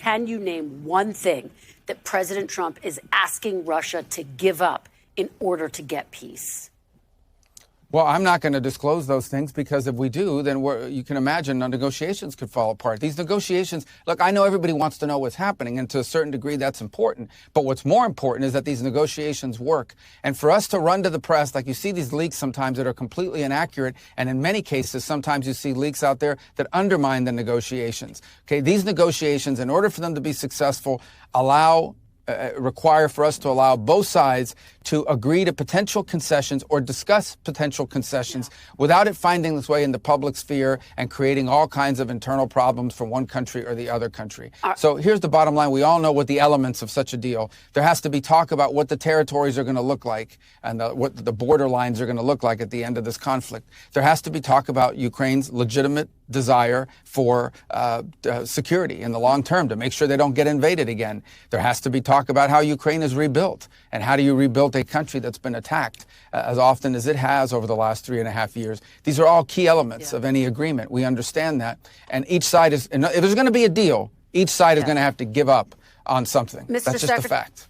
Can you name one thing that President Trump is asking Russia to give up in order to get peace? Well, I'm not going to disclose those things, because if we do, then you can imagine the negotiations could fall apart. These negotiations, look, I know everybody wants to know what's happening, and to a certain degree that's important. But what's more important is that these negotiations work. And for us to run to the press, like you see these leaks sometimes that are completely inaccurate, and in many cases, sometimes you see leaks out there that undermine the negotiations. Okay, these negotiations, in order for them to be successful, require for us to allow both sides to agree to potential concessions or discuss potential concessions without it finding its way in the public sphere and creating all kinds of internal problems for one country or the other country. So here's the bottom line. We all know what the elements of such a deal. There has to be talk about what the territories are going to look like and what the border lines are going to look like at the end of this conflict. There has to be talk about Ukraine's legitimate desire for security in the long term to make sure they don't get invaded again. There has to be talk about how Ukraine is rebuilt, and how do you rebuild a country that's been attacked as often as it has over the last 3.5 years. These are all key elements of any agreement. We understand that. And each side is, if there's going to be a deal, each side is going to have to give up on something. That's just a fact.